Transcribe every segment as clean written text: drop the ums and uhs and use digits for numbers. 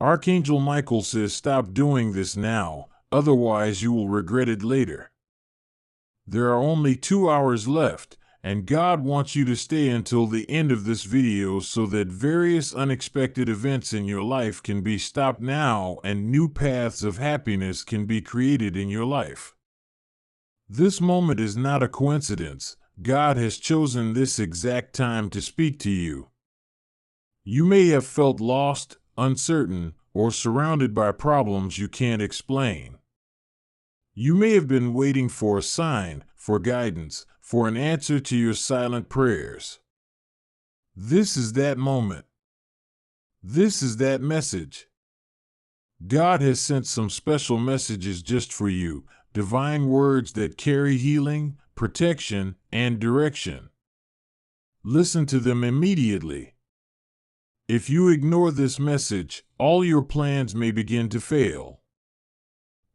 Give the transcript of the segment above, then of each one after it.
Archangel Michael says stop doing this now, otherwise you will regret it later. There are only 2 hours left, and God wants you to stay until the end of this video so that various unexpected events in your life can be stopped now and new paths of happiness can be created in your life. This moment is not a coincidence. God has chosen this exact time to speak to you. You may have felt lost, uncertain, or surrounded by problems you can't explain. You may have been waiting for a sign, for guidance, for an answer to your silent prayers. This is that moment. This is that message. God has sent some special messages just for you, divine words that carry healing, protection, and direction. Listen to them immediately. If you ignore this message, all your plans may begin to fail.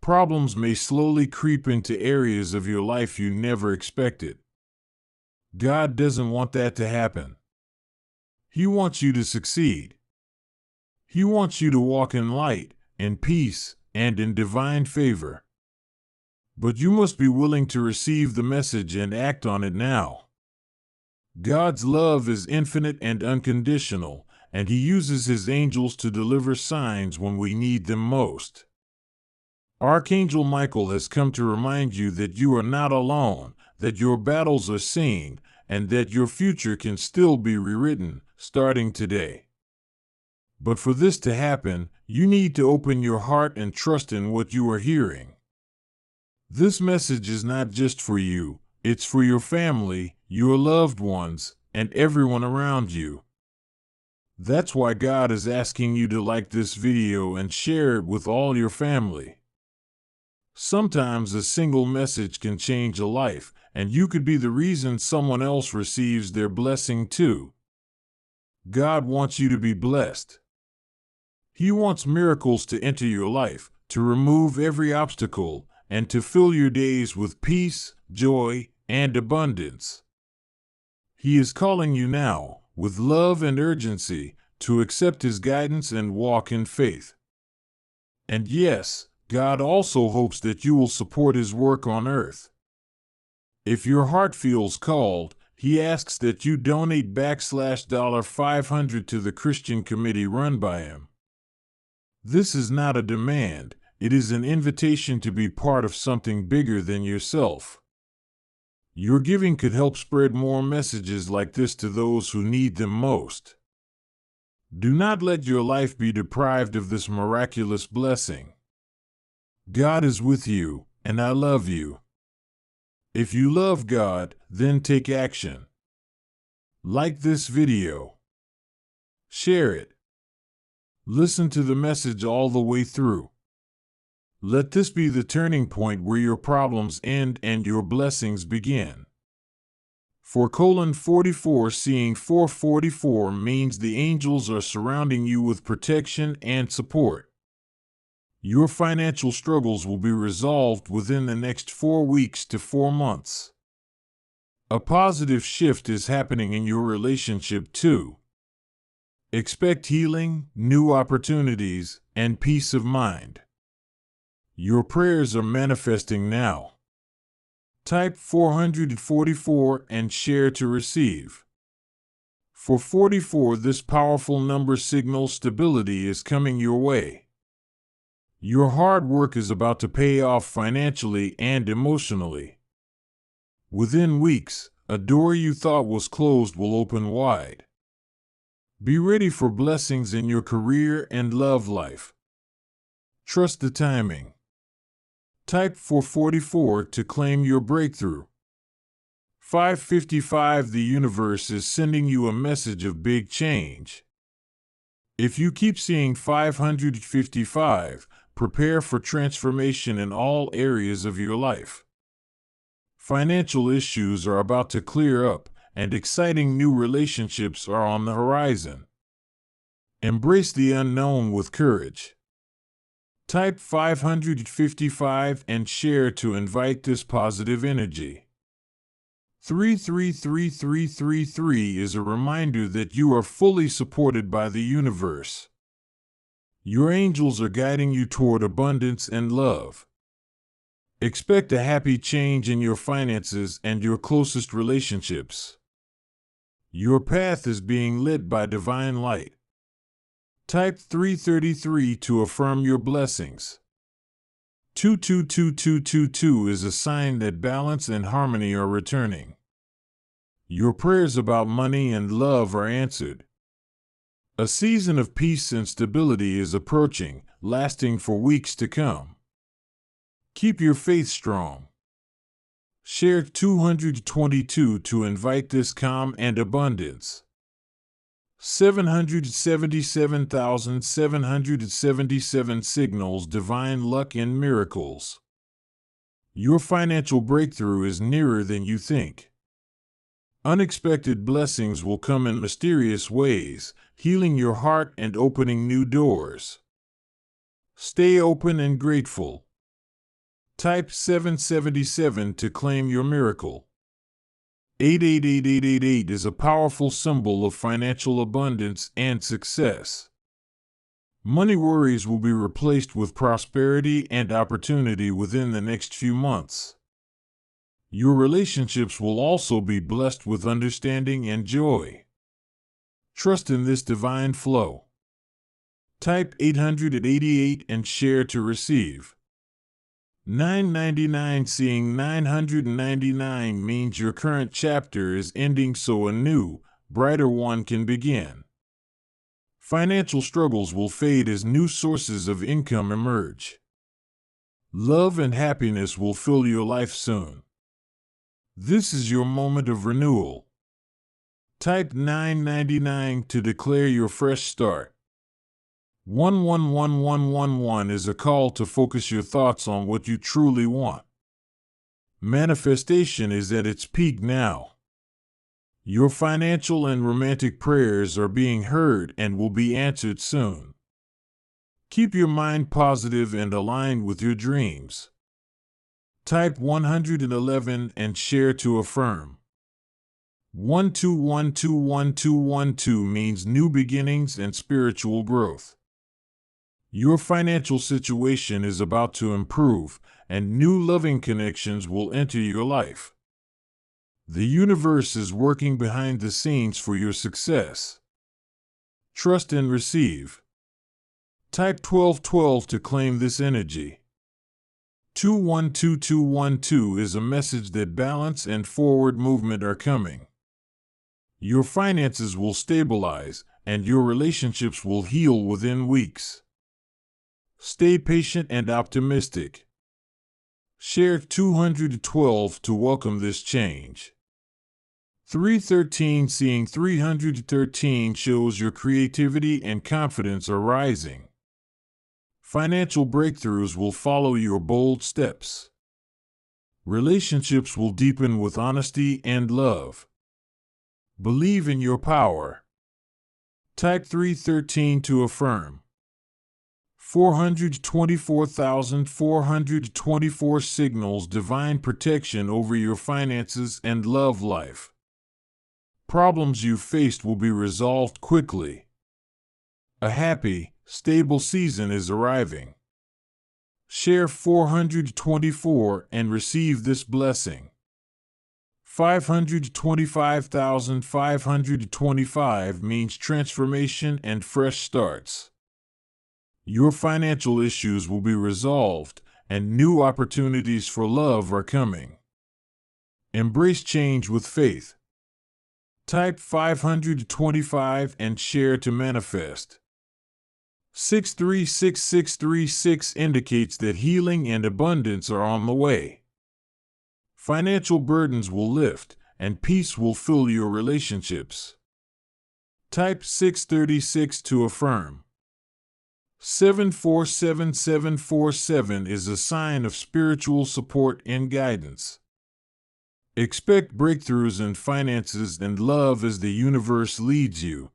Problems may slowly creep into areas of your life you never expected. God doesn't want that to happen. He wants you to succeed. He wants you to walk in light, in peace, and in divine favor. But you must be willing to receive the message and act on it now. God's love is infinite and unconditional, and He uses His angels to deliver signs when we need them most. Archangel Michael has come to remind you that you are not alone, that your battles are seen, and that your future can still be rewritten, starting today. But for this to happen, you need to open your heart and trust in what you are hearing. This message is not just for you, it's for your family, your loved ones, and everyone around you. That's why God is asking you to like this video and share it with all your family. Sometimes a single message can change a life, and you could be the reason someone else receives their blessing too. God wants you to be blessed. He wants miracles to enter your life, to remove every obstacle, and to fill your days with peace, joy, and abundance. He is calling you now, with love and urgency, to accept His guidance and walk in faith. And yes, God also hopes that you will support His work on earth. If your heart feels called, He asks that you donate $500 to the Christian committee run by Him. This is not a demand, it is an invitation to be part of something bigger than yourself. Your giving could help spread more messages like this to those who need them most. Do not let your life be deprived of this miraculous blessing. God is with you, and I love you. If you love God, then take action. Like this video. Share it. Listen to the message all the way through. Let this be the turning point where your problems end and your blessings begin. 4:44 seeing 444 means the angels are surrounding you with protection and support. Your financial struggles will be resolved within the next 4 weeks to 4 months. A positive shift is happening in your relationship too. Expect healing, new opportunities, and peace of mind. Your prayers are manifesting now. Type 444 and share to receive. For 44, this powerful number signals stability is coming your way. Your hard work is about to pay off financially and emotionally. Within weeks, a door you thought was closed will open wide. Be ready for blessings in your career and love life. Trust the timing. Type 444 to claim your breakthrough. 555 The universe is sending you a message of big change. If you keep seeing 555, prepare for transformation in all areas of your life. Financial issues are about to clear up, and exciting new relationships are on the horizon. Embrace the unknown with courage. Type 555 and share to invite this positive energy. 333333 is a reminder that you are fully supported by the universe. Your angels are guiding you toward abundance and love. Expect a happy change in your finances and your closest relationships. Your path is being lit by divine light. Type 333 to affirm your blessings. 222222 is a sign that balance and harmony are returning. Your prayers about money and love are answered. A season of peace and stability is approaching, lasting for weeks to come. Keep your faith strong. Share 222 to invite this calm and abundance. 777,777 signals divine luck and miracles. Your financial breakthrough is nearer than you think. Unexpected blessings will come in mysterious ways, healing your heart and opening new doors. Stay open and grateful. Type 777 to claim your miracle. 888888 is a powerful symbol of financial abundance and success. Money worries will be replaced with prosperity and opportunity within the next few months. Your relationships will also be blessed with understanding and joy. Trust in this divine flow. Type 888 and share to receive. 999 seeing 999 means your current chapter is ending so a new, brighter one can begin. Financial struggles will fade as new sources of income emerge. Love and happiness will fill your life soon. This is your moment of renewal. Type 999 to declare your fresh start. 111111 is a call to focus your thoughts on what you truly want. Manifestation is at its peak now. Your financial and romantic prayers are being heard and will be answered soon. Keep your mind positive and aligned with your dreams. Type 111 and share to affirm. 12121212 means new beginnings and spiritual growth. Your financial situation is about to improve, and new loving connections will enter your life. The universe is working behind the scenes for your success. Trust and receive. Type 1212 to claim this energy. 212212 is a message that balance and forward movement are coming. Your finances will stabilize, and your relationships will heal within weeks. Stay patient and optimistic. Share 212 to welcome this change. 313 seeing 313 shows your creativity and confidence are rising. Financial breakthroughs will follow your bold steps. Relationships will deepen with honesty and love. Believe in your power. Type 313 to affirm. 424,424 signals divine protection over your finances and love life. Problems you faced will be resolved quickly. A happy, stable season is arriving. Share 424 and receive this blessing. 525,525 means transformation and fresh starts. Your financial issues will be resolved, and new opportunities for love are coming. Embrace change with faith. Type 525 and share to manifest. 636636 indicates that healing and abundance are on the way. Financial burdens will lift, and peace will fill your relationships. Type 636 to affirm. 747747 is a sign of spiritual support and guidance. Expect breakthroughs in finances and love as the universe leads you.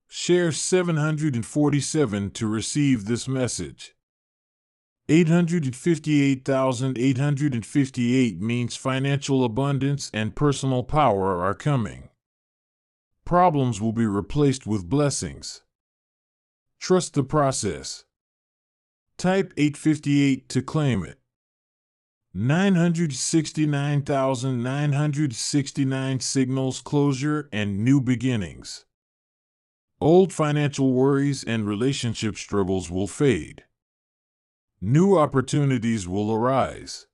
Share 747 to receive this message. 858,858 means financial abundance and personal power are coming. Problems will be replaced with blessings. Trust the process. Type 858 to claim it. 969,969 signals closure and new beginnings. Old financial worries and relationship struggles will fade. New opportunities will arise.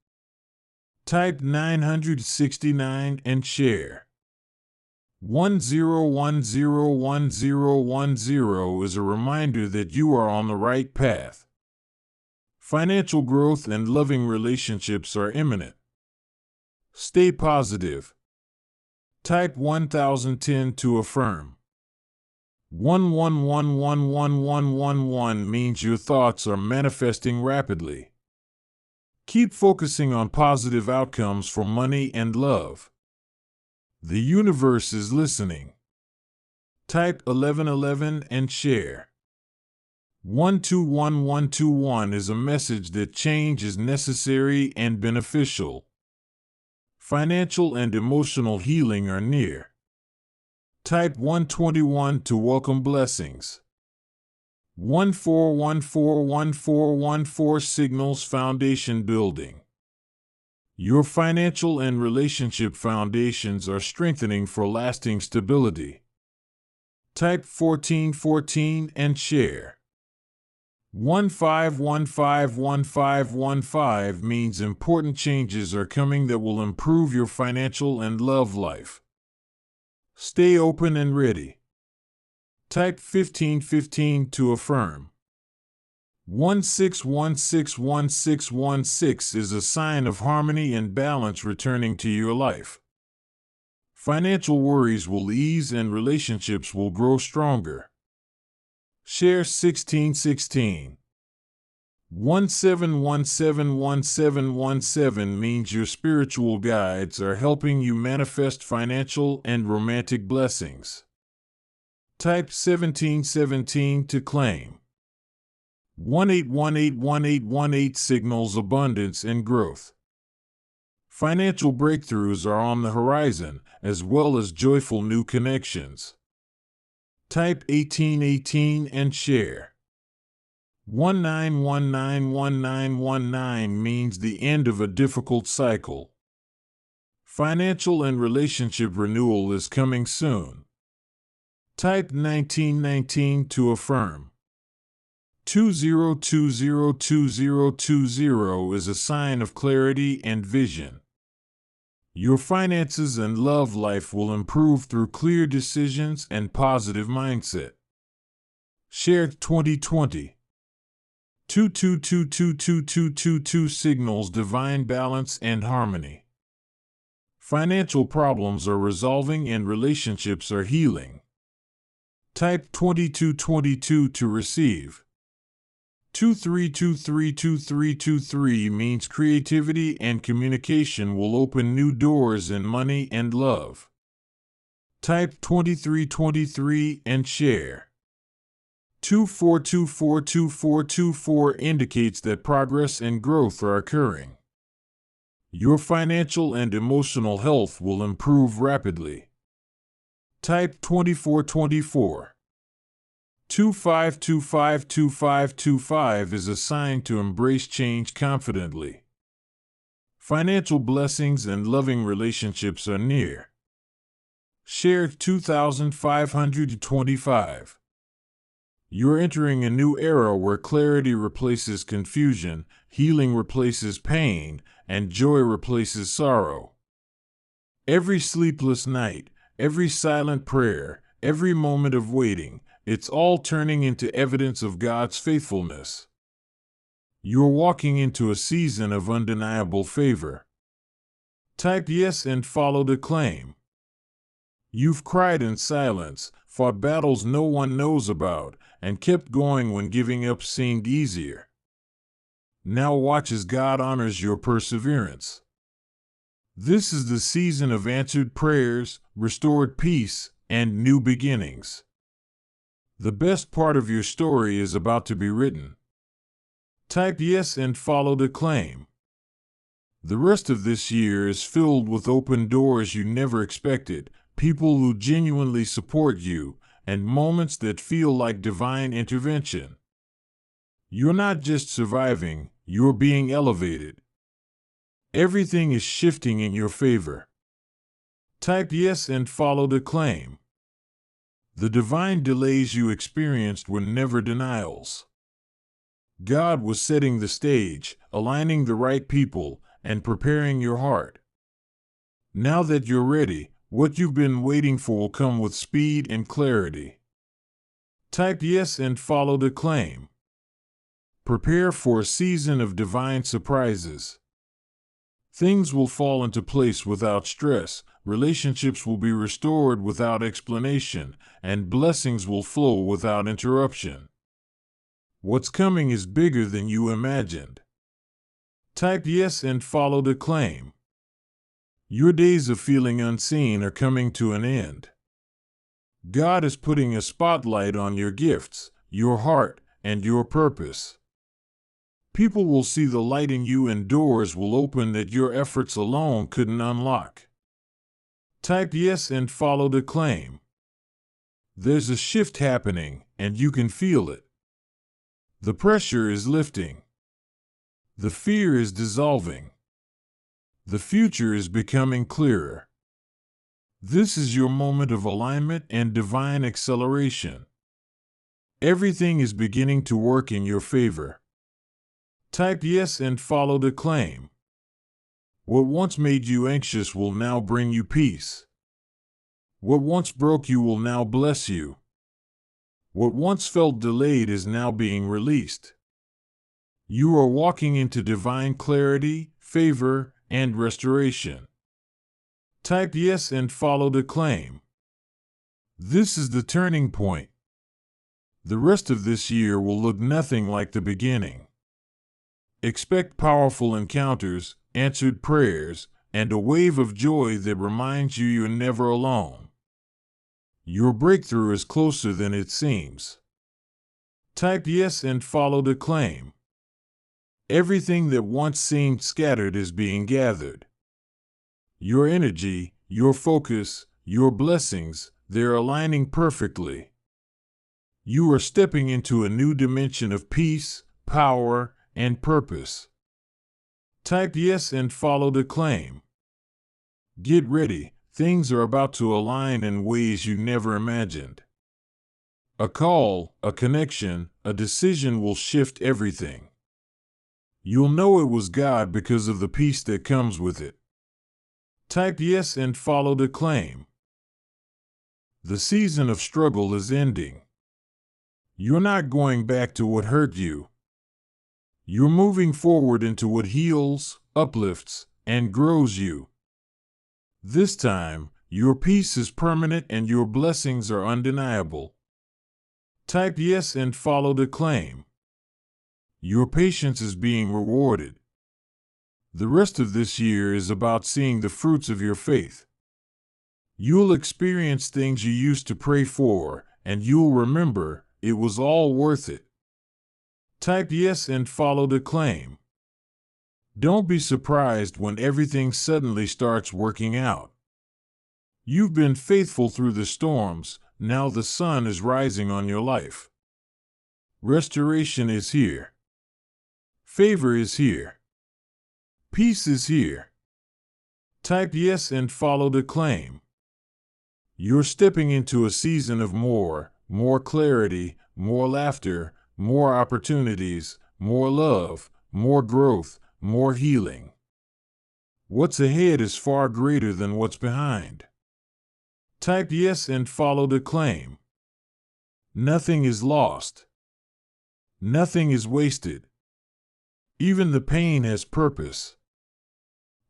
Type 969 and share. 10101010 is a reminder that you are on the right path. Financial growth and loving relationships are imminent. Stay positive. Type 1010 to affirm. 11111111 means your thoughts are manifesting rapidly. Keep focusing on positive outcomes for money and love. The universe is listening. Type 1111 and share. 121121 is a message that change is necessary and beneficial. Financial and emotional healing are near. Type 121 to welcome blessings. 14141414 signals foundation building. Your financial and relationship foundations are strengthening for lasting stability. Type 1414 and share. 15151515 means important changes are coming that will improve your financial and love life. Stay open and ready. Type 1515 to affirm. 16161616 is a sign of harmony and balance returning to your life. Financial worries will ease and relationships will grow stronger. Share 1616. 17171717 means your spiritual guides are helping you manifest financial and romantic blessings. Type 1717 to claim. 18181818 signals abundance and growth. Financial breakthroughs are on the horizon, as well as joyful new connections. Type 1818 and share. 19191919 means the end of a difficult cycle. Financial and relationship renewal is coming soon. Type 1919 to affirm. 20202020 is a sign of clarity and vision. Your finances and love life will improve through clear decisions and positive mindset. Share 2020. 22222222 signals divine balance and harmony. Financial problems are resolving and relationships are healing. Type 2222 to receive. 23232323 means creativity and communication will open new doors in money and love. Type 2323 and share. 24242424 indicates that progress and growth are occurring. Your financial and emotional health will improve rapidly. Type 2424. 25252525 is a sign to embrace change confidently. Financial blessings and loving relationships are near. Share 2525. You're entering a new era where clarity replaces confusion, healing replaces pain, and joy replaces sorrow. Every sleepless night, every silent prayer, every moment of waiting, it's all turning into evidence of God's faithfulness. You're walking into a season of undeniable favor. Type yes and follow the claim. You've cried in silence, fought battles no one knows about, and kept going when giving up seemed easier. Now watch as God honors your perseverance. This is the season of answered prayers, restored peace, and new beginnings. The best part of your story is about to be written. Type yes and follow the claim. The rest of this year is filled with open doors you never expected, people who genuinely support you, and moments that feel like divine intervention. You're not just surviving, you're being elevated. Everything is shifting in your favor. Type yes and follow the claim. The divine delays you experienced were never denials. God was setting the stage, aligning the right people, and preparing your heart. Now that you're ready, what you've been waiting for will come with speed and clarity. Type yes and follow the claim. Prepare for a season of divine surprises. Things will fall into place without stress, relationships will be restored without explanation, and blessings will flow without interruption. What's coming is bigger than you imagined. Type yes and follow the claim. Your days of feeling unseen are coming to an end. God is putting a spotlight on your gifts, your heart, and your purpose. People will see the light in you and doors will open that your efforts alone couldn't unlock. Type yes and follow the claim. There's a shift happening, and you can feel it. The pressure is lifting. The fear is dissolving. The future is becoming clearer. This is your moment of alignment and divine acceleration. Everything is beginning to work in your favor. Type yes and follow the claim. What once made you anxious will now bring you peace. What once broke you will now bless you. What once felt delayed is now being released. You are walking into divine clarity, favor, and restoration. Type yes and follow the claim. This is the turning point. The rest of this year will look nothing like the beginning. Expect powerful encounters, answered prayers, and a wave of joy that reminds you you're never alone. Your breakthrough is closer than it seems. Type yes and follow the claim. Everything that once seemed scattered is being gathered. Your energy, your focus, your blessings, they're aligning perfectly. You are stepping into a new dimension of peace, power, and purpose. Type yes and follow the claim. Get ready, things are about to align in ways you never imagined. A call, a connection, a decision will shift everything. You'll know it was God because of the peace that comes with it. Type yes and follow the claim. The season of struggle is ending. You're not going back to what hurt you. You're moving forward into what heals, uplifts, and grows you. This time, your peace is permanent and your blessings are undeniable. Type yes and follow the claim. Your patience is being rewarded. The rest of this year is about seeing the fruits of your faith. You'll experience things you used to pray for, and you'll remember it was all worth it. Type yes and follow the claim. Don't be surprised when everything suddenly starts working out. You've been faithful through the storms, now the sun is rising on your life. Restoration is here. Favor is here. Peace is here. Type yes and follow the claim. You're stepping into a season of more clarity, more laughter, more opportunities, more love, more growth, more healing. What's ahead is far greater than what's behind. Type yes and follow the claim. Nothing is lost. Nothing is wasted. Even the pain has purpose.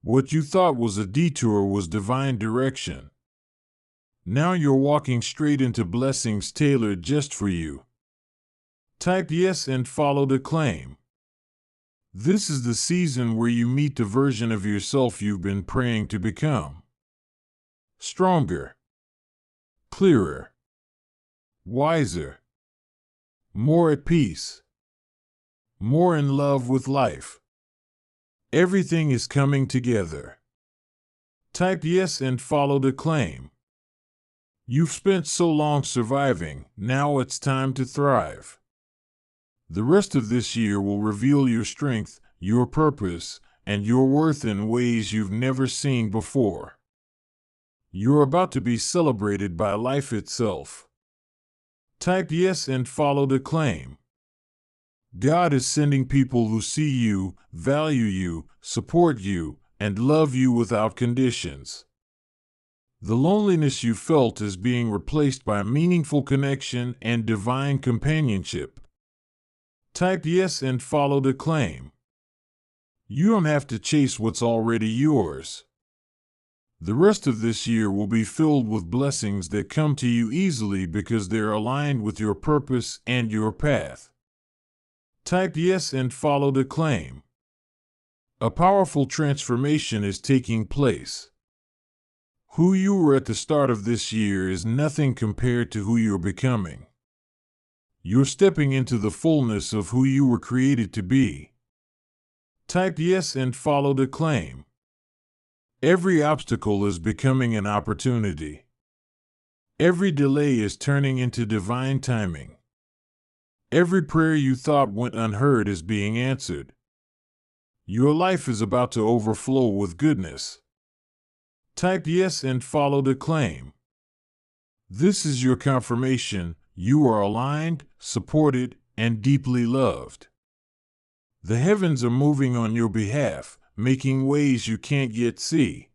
What you thought was a detour was divine direction. Now you're walking straight into blessings tailored just for you. Type yes and follow the claim. This is the season where you meet the version of yourself you've been praying to become. Stronger. Clearer. Wiser. More at peace. More in love with life. Everything is coming together. Type yes and follow the claim. You've spent so long surviving, now it's time to thrive. The rest of this year will reveal your strength, your purpose, and your worth in ways you've never seen before. You're about to be celebrated by life itself. Type yes and follow the claim. God is sending people who see you, value you, support you, and love you without conditions. The loneliness you felt is being replaced by meaningful connection and divine companionship. Type yes and follow the claim. You don't have to chase what's already yours. The rest of this year will be filled with blessings that come to you easily because they're aligned with your purpose and your path. Type yes and follow the claim. A powerful transformation is taking place. Who you were at the start of this year is nothing compared to who you're becoming. You're stepping into the fullness of who you were created to be. Type yes and follow the claim. Every obstacle is becoming an opportunity. Every delay is turning into divine timing. Every prayer you thought went unheard is being answered. Your life is about to overflow with goodness. Type yes and follow the claim. This is your confirmation. You are aligned, supported, and deeply loved. The heavens are moving on your behalf, making ways you can't yet see.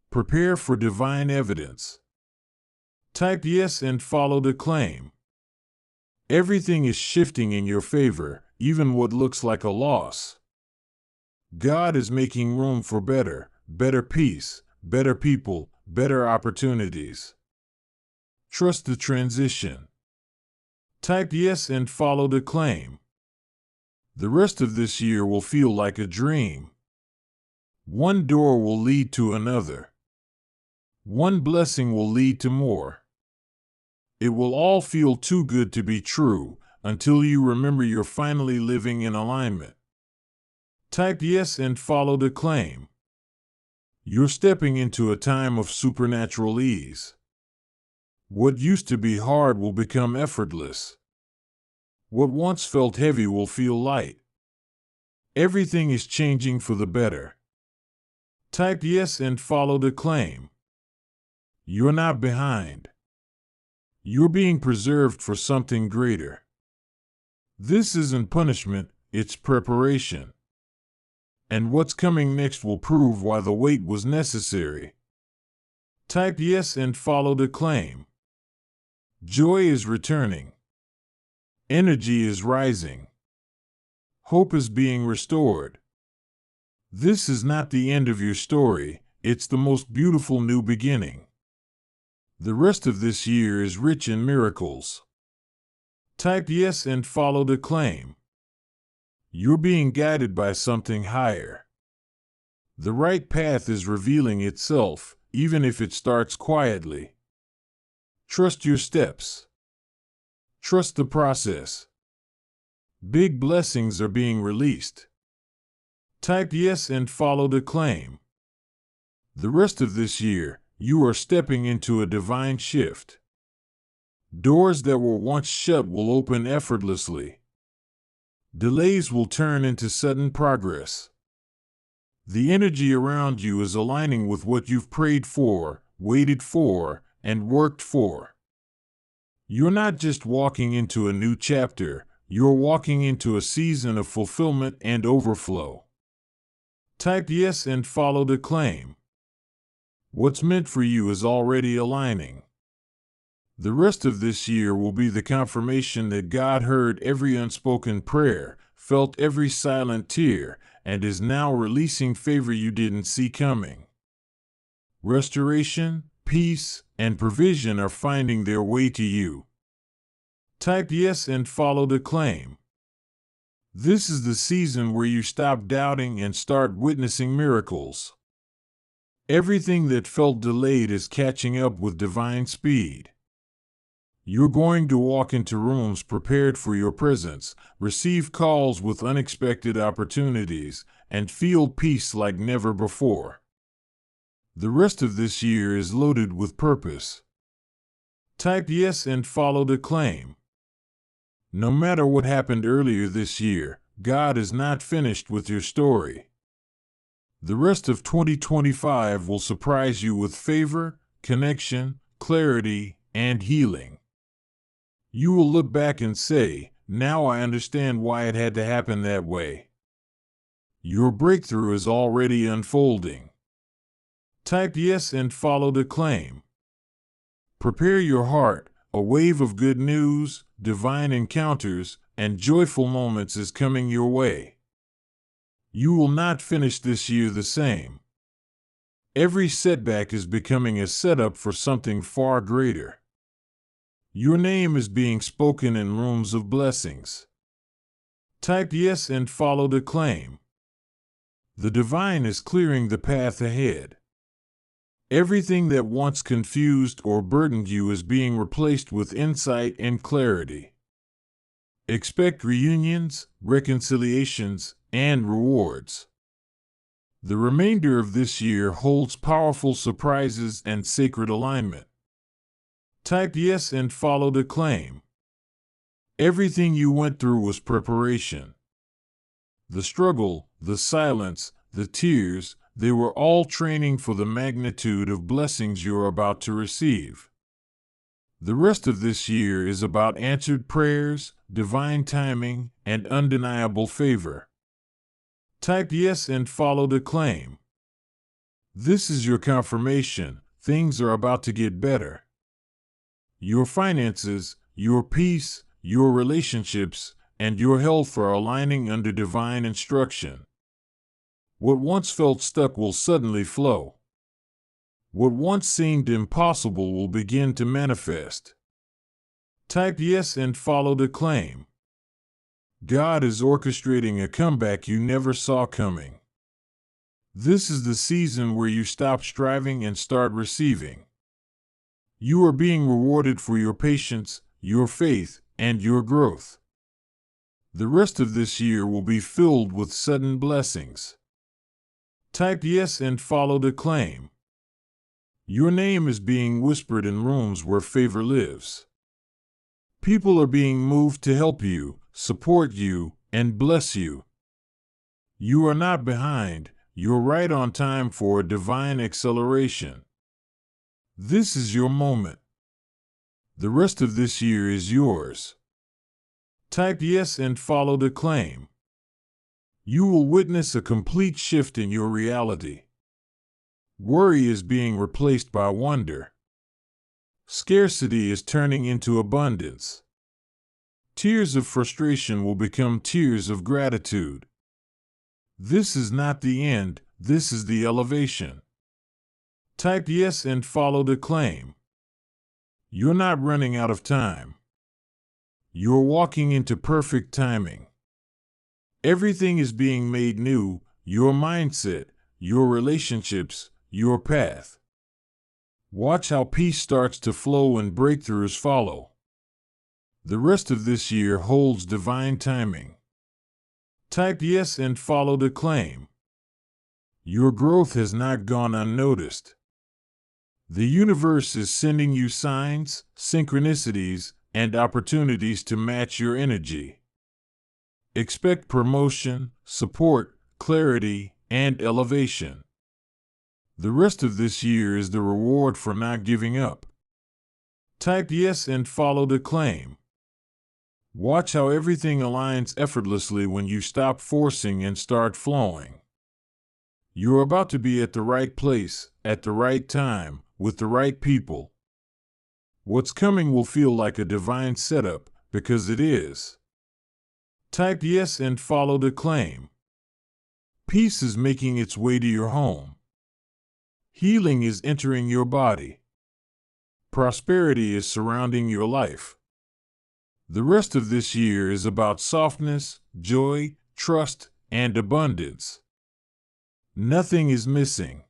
Prepare for divine evidence. Type yes and follow the claim. Everything is shifting in your favor, even what looks like a loss. God is making room for better peace, better people, better opportunities. Trust the transition. Type yes and follow the claim. The rest of this year will feel like a dream. One door will lead to another. One blessing will lead to more. It will all feel too good to be true until you remember you're finally living in alignment. Type yes and follow the claim. You're stepping into a time of supernatural ease. What used to be hard will become effortless. What once felt heavy will feel light. Everything is changing for the better. Type yes and follow the claim. You're not behind. You're being preserved for something greater. This isn't punishment, it's preparation. And what's coming next will prove why the wait was necessary. Type yes and follow the claim. Joy is returning. Energy is rising. Hope is being restored. This is not the end of your story, it's the most beautiful new beginning. The rest of this year is rich in miracles. Type yes and follow the claim. You're being guided by something higher. The right path is revealing itself, even if it starts quietly. Trust your steps. Trust the process. Big blessings are being released. Type yes and follow the claim. The rest of this year, you are stepping into a divine shift. Doors that were once shut will open effortlessly. Delays will turn into sudden progress. The energy around you is aligning with what you've prayed for, waited for, and worked for. You're not just walking into a new chapter, you're walking into a season of fulfillment and overflow. Type yes and follow the claim. What's meant for you is already aligning. The rest of this year will be the confirmation that God heard every unspoken prayer, felt every silent tear, and is now releasing favor you didn't see coming. Restoration, peace, and provision are finding their way to you. Type yes and follow the claim. This is the season where you stop doubting and start witnessing miracles. Everything that felt delayed is catching up with divine speed. You're going to walk into rooms prepared for your presence, receive calls with unexpected opportunities, and feel peace like never before. The rest of this year is loaded with purpose. Type yes and follow the claim. No matter what happened earlier this year, God is not finished with your story. The rest of 2025 will surprise you with favor, connection, clarity, and healing. You will look back and say, "Now I understand why it had to happen that way." Your breakthrough is already unfolding. Type yes and follow the claim. Prepare your heart. A wave of good news, divine encounters, and joyful moments is coming your way. You will not finish this year the same. Every setback is becoming a setup for something far greater. Your name is being spoken in rooms of blessings. Type yes and follow the claim. The divine is clearing the path ahead. Everything that once confused or burdened you is being replaced with insight and clarity. Expect reunions, reconciliations, and rewards. The remainder of this year holds powerful surprises and sacred alignment. Type yes and follow the claim. Everything you went through was preparation. The struggle, the silence, the tears, they were all training for the magnitude of blessings you're about to receive. The rest of this year is about answered prayers, divine timing, and undeniable favor. Type yes and follow the claim. This is your confirmation. Things are about to get better. Your finances, your peace, your relationships, and your health are aligning under divine instruction. What once felt stuck will suddenly flow. What once seemed impossible will begin to manifest. Type yes and follow the claim. God is orchestrating a comeback you never saw coming. This is the season where you stop striving and start receiving. You are being rewarded for your patience, your faith, and your growth. The rest of this year will be filled with sudden blessings. Type yes and follow the claim. Your name is being whispered in rooms where favor lives. People are being moved to help you, support you, and bless you. You are not behind, you're right on time for a divine acceleration. This is your moment. The rest of this year is yours. Type yes and follow the claim. You will witness a complete shift in your reality. Worry is being replaced by wonder. Scarcity is turning into abundance. Tears of frustration will become tears of gratitude. This is not the end, this is the elevation. Type yes and follow the claim. You're not running out of time. You're walking into perfect timing. Everything is being made new, your mindset, your relationships, your path. Watch how peace starts to flow and breakthroughs follow. The rest of this year holds divine timing. Type yes and follow the claim. Your growth has not gone unnoticed. The universe is sending you signs, synchronicities, and opportunities to match your energy. Expect promotion, support, clarity, and elevation. The rest of this year is the reward for not giving up. Type yes and follow the claim. Watch how everything aligns effortlessly when you stop forcing and start flowing. You're about to be at the right place, at the right time, with the right people. What's coming will feel like a divine setup, because it is. Type yes and follow the claim. Peace is making its way to your home. Healing is entering your body. Prosperity is surrounding your life. The rest of this year is about softness, joy, trust, and abundance. Nothing is missing.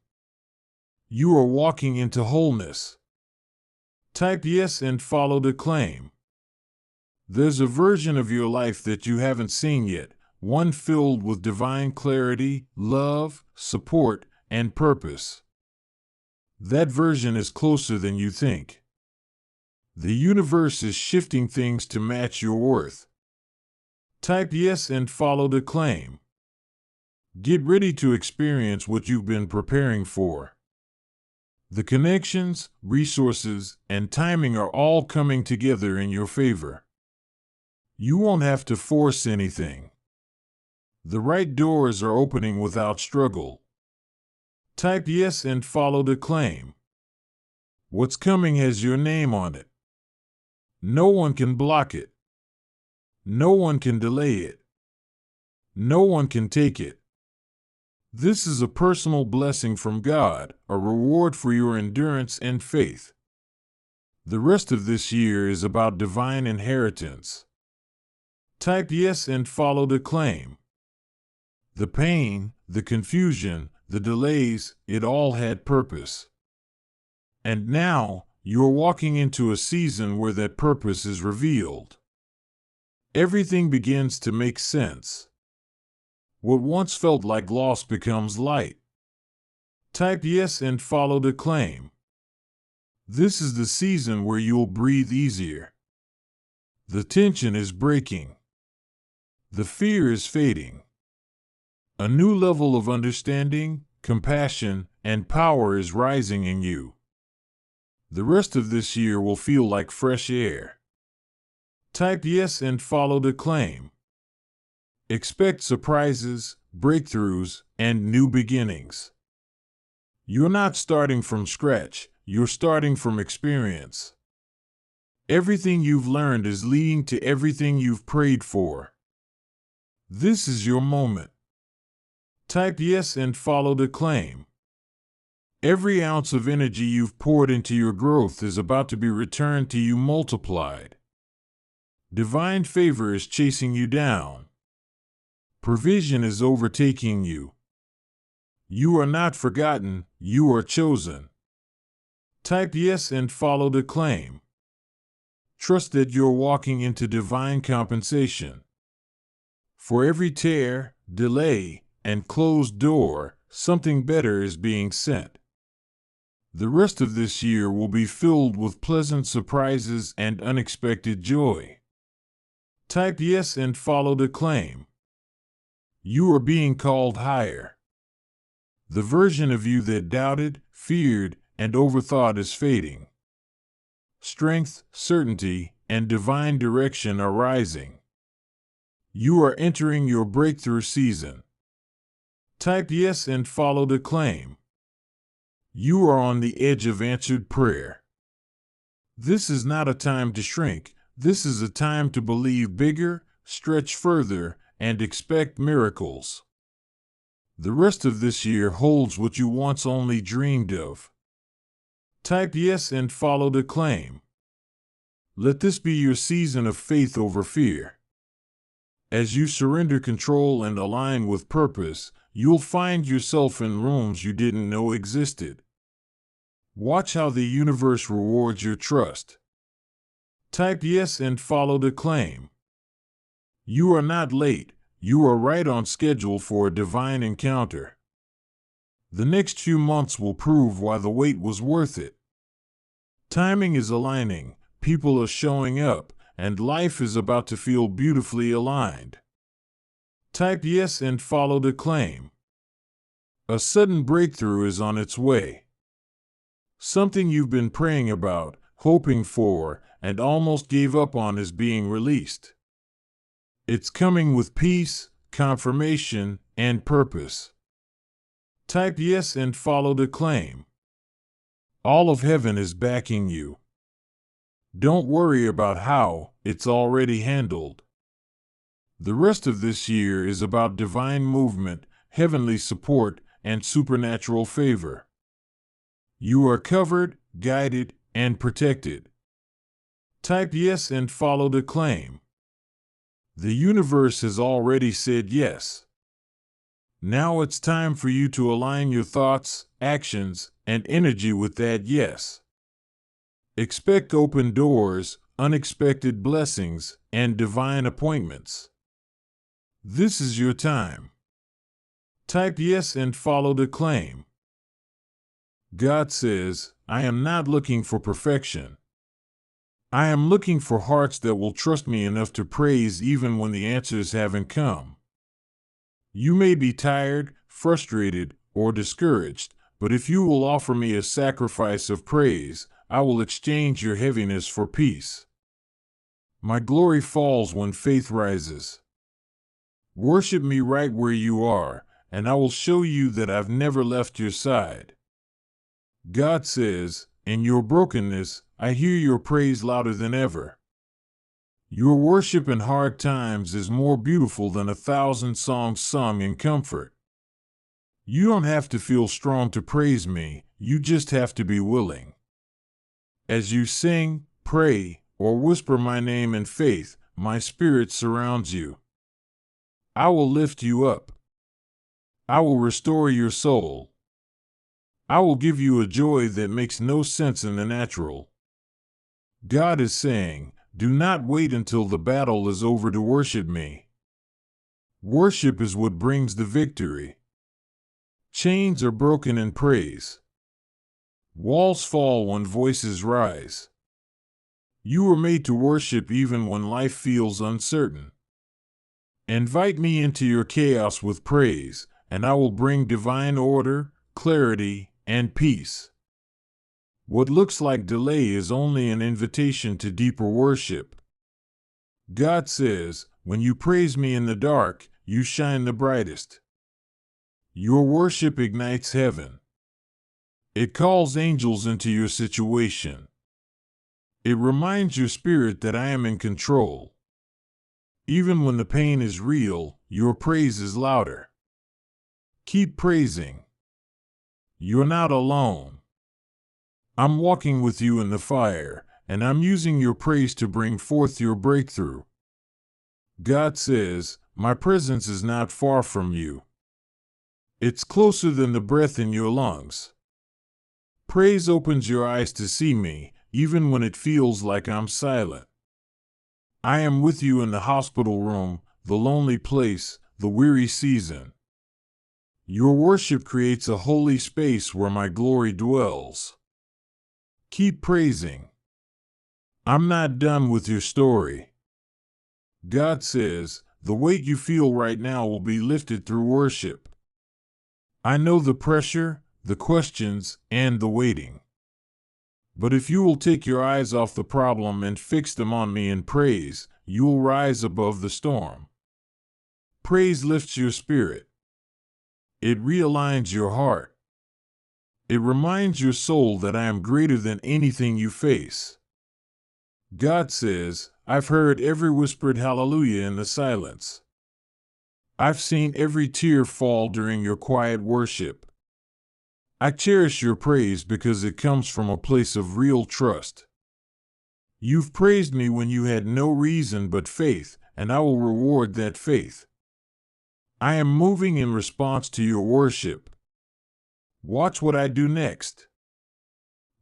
You are walking into wholeness. Type yes and follow the claim. There's a version of your life that you haven't seen yet, one filled with divine clarity, love, support, and purpose. That version is closer than you think. The universe is shifting things to match your worth. Type yes and follow the claim. Get ready to experience what you've been preparing for. The connections, resources, and timing are all coming together in your favor. You won't have to force anything. The right doors are opening without struggle. Type yes and follow the claim. What's coming has your name on it. No one can block it. No one can delay it. No one can take it. This is a personal blessing from God, a reward for your endurance and faith. The rest of this year is about divine inheritance. Type yes and follow the claim. The pain, the confusion, the delays, it all had purpose. And now, you are walking into a season where that purpose is revealed. Everything begins to make sense. What once felt like loss becomes light. Type yes and follow the claim. This is the season where you'll breathe easier. The tension is breaking. The fear is fading. A new level of understanding, compassion, and power is rising in you. The rest of this year will feel like fresh air. Type yes and follow the claim. Expect surprises, breakthroughs, and new beginnings. You're not starting from scratch, you're starting from experience. Everything you've learned is leading to everything you've prayed for. This is your moment. Type yes and follow the claim. Every ounce of energy you've poured into your growth is about to be returned to you multiplied. Divine favor is chasing you down. Provision is overtaking you. You are not forgotten, you are chosen. Type yes and follow the claim. Trust that you're walking into divine compensation. For every tear, delay, and closed door, something better is being sent. The rest of this year will be filled with pleasant surprises and unexpected joy. Type yes and follow the claim. You are being called higher. The version of you that doubted, feared, and overthought is fading. Strength, certainty, and divine direction are rising. You are entering your breakthrough season. Type yes and follow the claim. You are on the edge of answered prayer. This is not a time to shrink. This is a time to believe bigger, stretch further, and expect miracles. The rest of this year holds what you once only dreamed of. Type yes and follow the claim. Let this be your season of faith over fear. As you surrender control and align with purpose, you'll find yourself in rooms you didn't know existed. Watch how the universe rewards your trust. Type yes and follow the claim. You are not late, you are right on schedule for a divine encounter. The next few months will prove why the wait was worth it. Timing is aligning, people are showing up, and life is about to feel beautifully aligned. Type yes and follow the claim. A sudden breakthrough is on its way. Something you've been praying about, hoping for, and almost gave up on is being released. It's coming with peace, confirmation, and purpose. Type yes and follow the claim. All of heaven is backing you. Don't worry about how, it's already handled. The rest of this year is about divine movement, heavenly support, and supernatural favor. You are covered, guided, and protected. Type yes and follow the claim. The universe has already said yes. Now it's time for you to align your thoughts, actions, and energy with that yes. Expect open doors, unexpected blessings, and divine appointments. This is your time. Type yes and follow the claim. God says, I am not looking for perfection. I am looking for hearts that will trust me enough to praise even when the answers haven't come. You may be tired, frustrated, or discouraged, but if you will offer me a sacrifice of praise, I will exchange your heaviness for peace. My glory falls when faith rises. Worship me right where you are, and I will show you that I've never left your side. God says, in your brokenness, I hear your praise louder than ever. Your worship in hard times is more beautiful than 1,000 songs sung in comfort. You don't have to feel strong to praise me, you just have to be willing. As you sing, pray, or whisper my name in faith, my spirit surrounds you. I will lift you up. I will restore your soul. I will give you a joy that makes no sense in the natural. God is saying, do not wait until the battle is over to worship me. Worship is what brings the victory. Chains are broken in praise. Walls fall when voices rise. You were made to worship even when life feels uncertain. Invite me into your chaos with praise, and I will bring divine order, clarity, and peace. What looks like delay is only an invitation to deeper worship. God says, when you praise me in the dark, you shine the brightest. Your worship ignites heaven. It calls angels into your situation. It reminds your spirit that I am in control. Even when the pain is real, your praise is louder. Keep praising. You're not alone. I'm walking with you in the fire, and I'm using your praise to bring forth your breakthrough. God says, my presence is not far from you. It's closer than the breath in your lungs. Praise opens your eyes to see me, even when it feels like I'm silent. I am with you in the hospital room, the lonely place, the weary season. Your worship creates a holy space where my glory dwells. Keep praising. I'm not done with your story. God says, the weight you feel right now will be lifted through worship. I know the pressure, the questions, and the waiting. But if you will take your eyes off the problem and fix them on me in praise, you will rise above the storm. Praise lifts your spirit. It realigns your heart. It reminds your soul that I am greater than anything you face. God says, I've heard every whispered hallelujah in the silence. I've seen every tear fall during your quiet worship. I cherish your praise because it comes from a place of real trust. You've praised me when you had no reason but faith, and I will reward that faith. I am moving in response to your worship. Watch what I do next.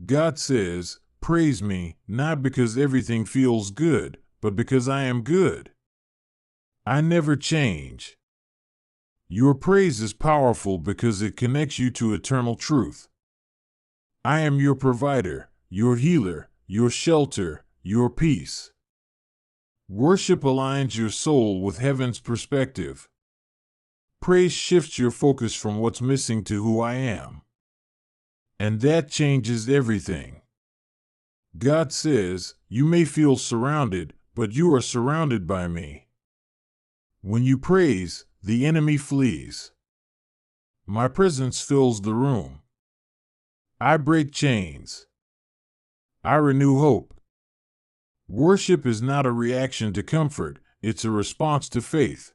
God says, praise me, not because everything feels good, but because I am good. I never change. Your praise is powerful because it connects you to eternal truth. I am your provider, your healer, your shelter, your peace. Worship aligns your soul with heaven's perspective. Praise shifts your focus from what's missing to who I am. And that changes everything. God says, you may feel surrounded, but you are surrounded by me. When you praise, the enemy flees. My presence fills the room. I break chains. I renew hope. Worship is not a reaction to comfort, it's a response to faith.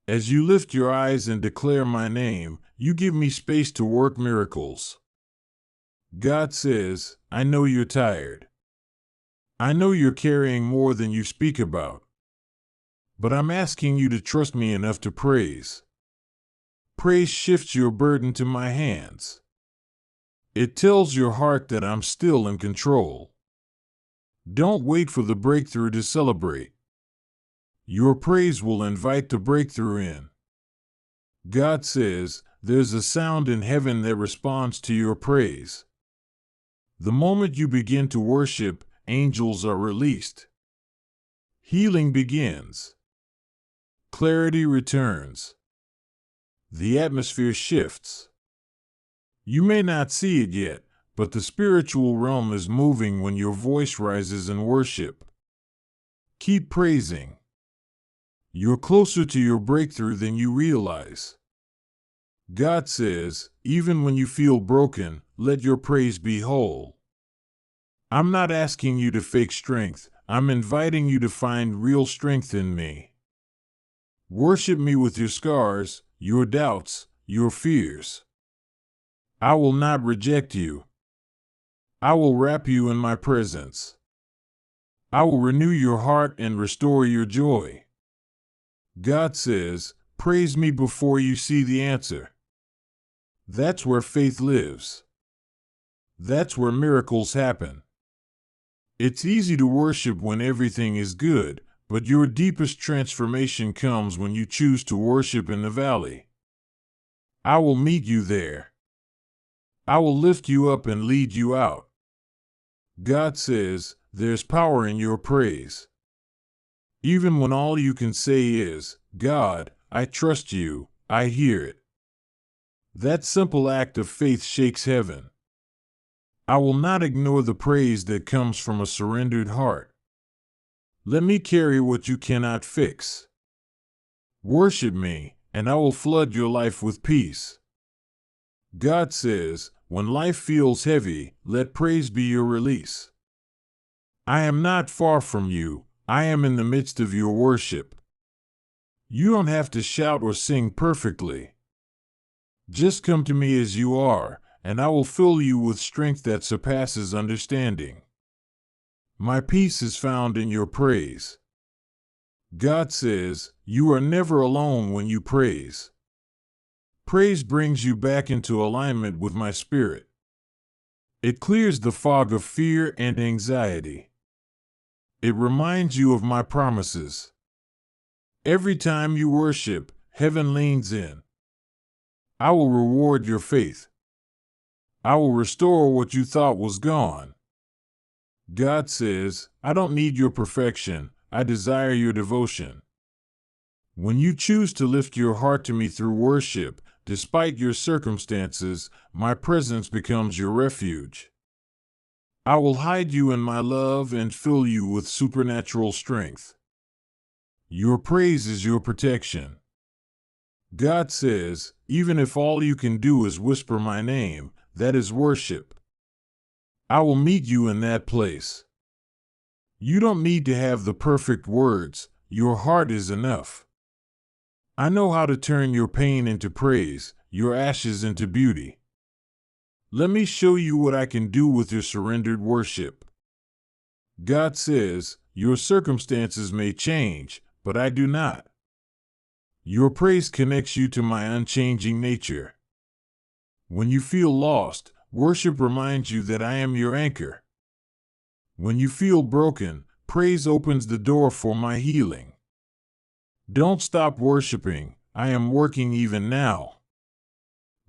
As you lift your eyes and declare my name, you give me space to work miracles. God says, I know you're tired. I know you're carrying more than you speak about. But I'm asking you to trust me enough to praise. Praise shifts your burden to my hands. It tells your heart that I'm still in control. Don't wait for the breakthrough to celebrate. Your praise will invite the breakthrough in. God says, there's a sound in heaven that responds to your praise. The moment you begin to worship, angels are released. Healing begins. Clarity returns. The atmosphere shifts. You may not see it yet, but the spiritual realm is moving when your voice rises in worship. Keep praising. You're closer to your breakthrough than you realize. God says, even when you feel broken, let your praise be whole. I'm not asking you to fake strength. I'm inviting you to find real strength in me. Worship me with your scars, your doubts, your fears. I will not reject you. I will wrap you in my presence. I will renew your heart and restore your joy. God says, praise me before you see the answer. That's where faith lives. That's where miracles happen. It's easy to worship when everything is good, but your deepest transformation comes when you choose to worship in the valley. I will meet you there. I will lift you up and lead you out. God says, there's power in your praise. Even when all you can say is, God, I trust you, I hear it. That simple act of faith shakes heaven. I will not ignore the praise that comes from a surrendered heart. Let me carry what you cannot fix. Worship me, and I will flood your life with peace. God says, when life feels heavy, let praise be your release. I am not far from you. I am in the midst of your worship. You don't have to shout or sing perfectly. Just come to me as you are, and I will fill you with strength that surpasses understanding. My peace is found in your praise. God says, you are never alone when you praise. Praise brings you back into alignment with my spirit. It clears the fog of fear and anxiety. It reminds you of my promises. Every time you worship, heaven leans in. I will reward your faith. I will restore what you thought was gone. God says, I don't need your perfection, I desire your devotion. When you choose to lift your heart to me through worship, despite your circumstances, my presence becomes your refuge. I will hide you in my love and fill you with supernatural strength. Your praise is your protection. God says, even if all you can do is whisper my name, that is worship. I will meet you in that place. You don't need to have the perfect words, your heart is enough. I know how to turn your pain into praise, your ashes into beauty. Let me show you what I can do with your surrendered worship. God says, your circumstances may change, but I do not. Your praise connects you to my unchanging nature. When you feel lost, worship reminds you that I am your anchor. When you feel broken, praise opens the door for my healing. Don't stop worshiping, I am working even now.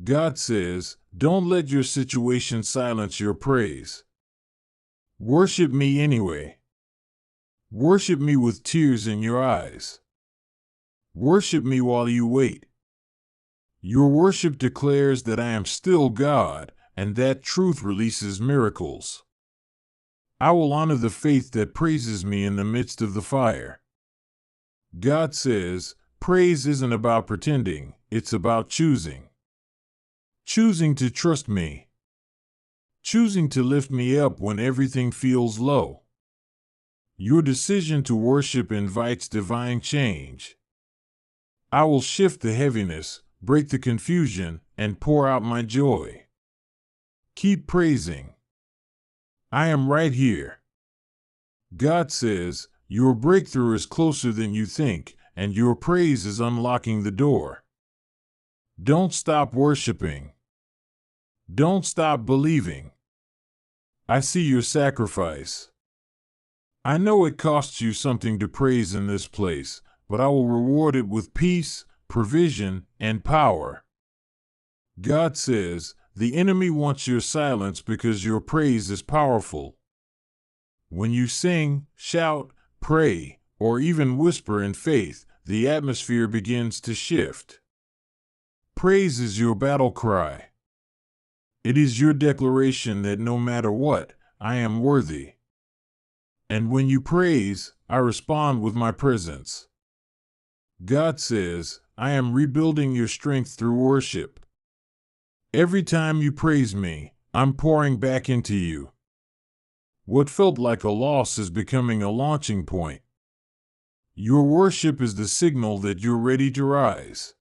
God says, don't let your situation silence your praise. Worship me anyway. Worship me with tears in your eyes. Worship me while you wait. Your worship declares that I am still God, and that truth releases miracles. I will honor the faith that praises me in the midst of the fire. God says, praise isn't about pretending, it's about choosing. Choosing to trust me. Choosing to lift me up when everything feels low. Your decision to worship invites divine change. I will shift the heaviness, break the confusion, and pour out my joy. Keep praising. I am right here. God says, your breakthrough is closer than you think, and your praise is unlocking the door. Don't stop worshiping. Don't stop believing. I see your sacrifice. I know it costs you something to praise in this place, but I will reward it with peace, provision, and power. God says, the enemy wants your silence because your praise is powerful. When you sing, shout, pray, or even whisper in faith, the atmosphere begins to shift. Praise is your battle cry. It is your declaration that no matter what, I am worthy. And when you praise, I respond with my presence. God says, I am rebuilding your strength through worship. Every time you praise me, I'm pouring back into you. What felt like a loss is becoming a launching point. Your worship is the signal that you're ready to rise.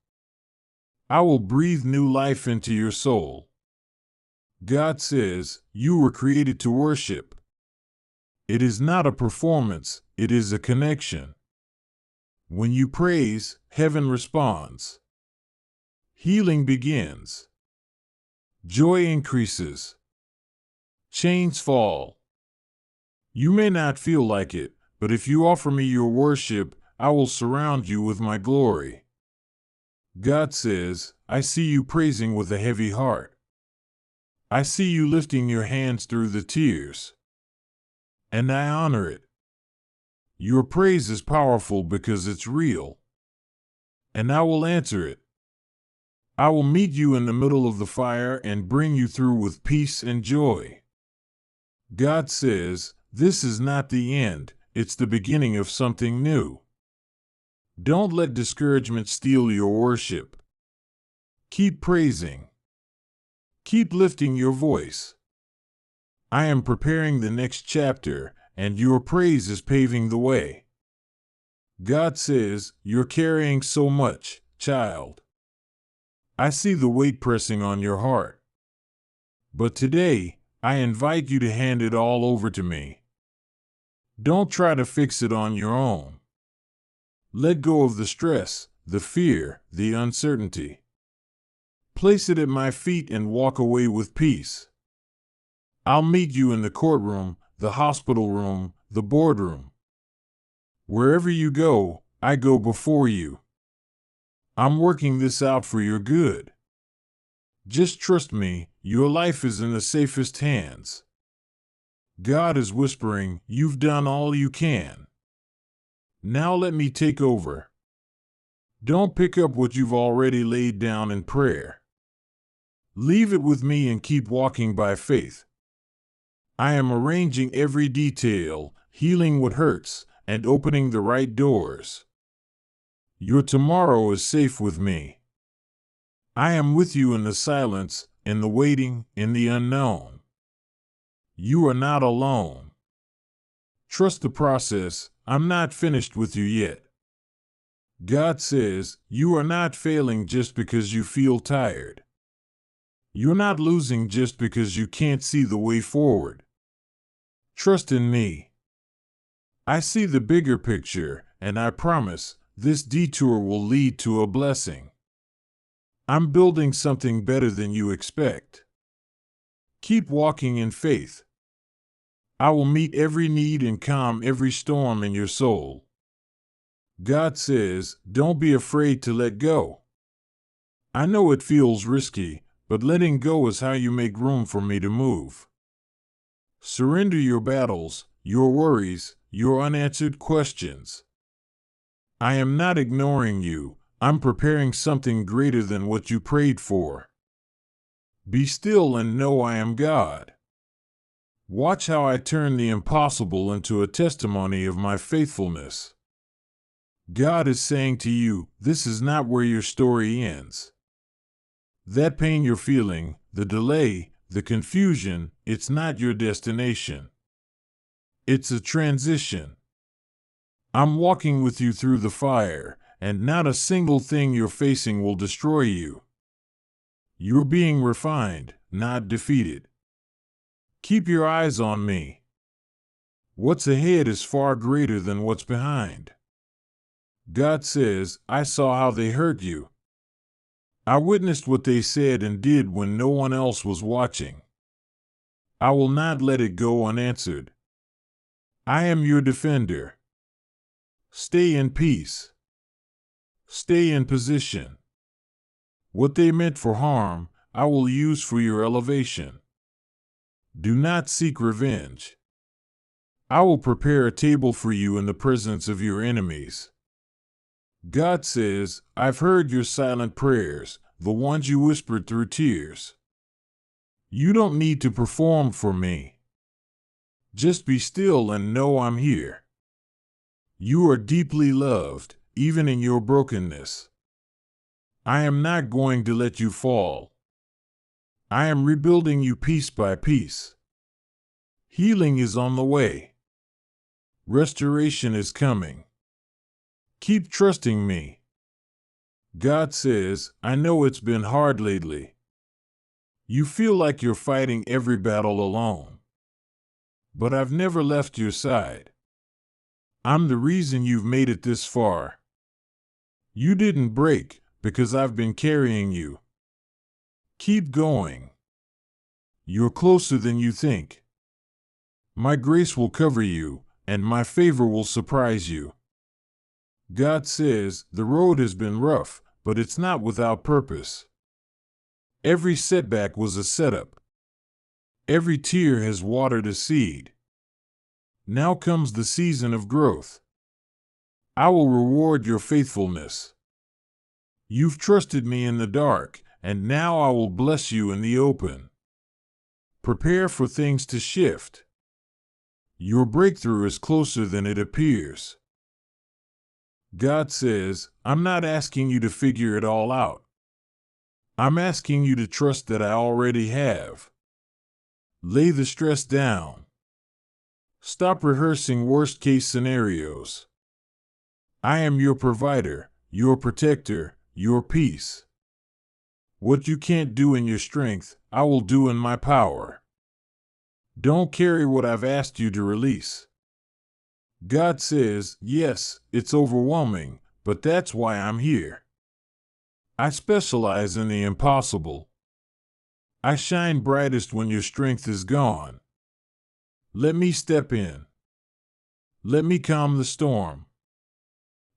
I will breathe new life into your soul. God says, you were created to worship. It is not a performance, it is a connection. When you praise, heaven responds. Healing begins. Joy increases. Chains fall. You may not feel like it, but if you offer me your worship, I will surround you with my glory. God says, I see you praising with a heavy heart. I see you lifting your hands through the tears. And I honor it. Your praise is powerful because it's real. And I will answer it. I will meet you in the middle of the fire and bring you through with peace and joy. God says, this is not the end, it's the beginning of something new. Don't let discouragement steal your worship. Keep praising. Keep lifting your voice. I am preparing the next chapter, and your praise is paving the way. God says, you're carrying so much, child. I see the weight pressing on your heart. But today, I invite you to hand it all over to me. Don't try to fix it on your own. Let go of the stress, the fear, the uncertainty. Place it at my feet and walk away with peace. I'll meet you in the courtroom, the hospital room, the boardroom. Wherever you go, I go before you. I'm working this out for your good. Just trust me, your life is in the safest hands. God is whispering, you've done all you can. Now let me take over. Don't pick up what you've already laid down in prayer. Leave it with me and keep walking by faith. I am arranging every detail, healing what hurts, and opening the right doors. Your tomorrow is safe with me. I am with you in the silence, in the waiting, in the unknown. You are not alone. Trust the process. I'm not finished with you yet. God says, you are not failing just because you feel tired. You're not losing just because you can't see the way forward. Trust in me. I see the bigger picture, and I promise, this detour will lead to a blessing. I'm building something better than you expect. Keep walking in faith. I will meet every need and calm every storm in your soul. God says, don't be afraid to let go. I know it feels risky, but letting go is how you make room for me to move. Surrender your battles, your worries, your unanswered questions. I am not ignoring you. I'm preparing something greater than what you prayed for. Be still and know I am God. Watch how I turn the impossible into a testimony of my faithfulness. God is saying to you, this is not where your story ends. That pain you're feeling, the delay, the confusion, it's not your destination. It's a transition. I'm walking with you through the fire, and not a single thing you're facing will destroy you. You're being refined, not defeated. Keep your eyes on me. What's ahead is far greater than what's behind. God says, I saw how they hurt you. I witnessed what they said and did when no one else was watching. I will not let it go unanswered. I am your defender. Stay in peace. Stay in position. What they meant for harm, I will use for your elevation. Do not seek revenge. I will prepare a table for you in the presence of your enemies. God says, I've heard your silent prayers, the ones you whispered through tears. You don't need to perform for me. Just be still and know I'm here. You are deeply loved, even in your brokenness. I am not going to let you fall. I am rebuilding you piece by piece. Healing is on the way. Restoration is coming. Keep trusting me. God says, I know it's been hard lately. You feel like you're fighting every battle alone. But I've never left your side. I'm the reason you've made it this far. You didn't break because I've been carrying you. Keep going. You're closer than you think. My grace will cover you, and my favor will surprise you. God says, the road has been rough, but it's not without purpose. Every setback was a setup. Every tear has watered a seed. Now comes the season of growth. I will reward your faithfulness. You've trusted me in the dark, and now I will bless you in the open. Prepare for things to shift. Your breakthrough is closer than it appears. God says, I'm not asking you to figure it all out. I'm asking you to trust that I already have. Lay the stress down. Stop rehearsing worst-case scenarios. I am your provider, your protector, your peace. What you can't do in your strength, I will do in my power. Don't carry what I've asked you to release. God says, yes, it's overwhelming, but that's why I'm here. I specialize in the impossible. I shine brightest when your strength is gone. Let me step in. Let me calm the storm.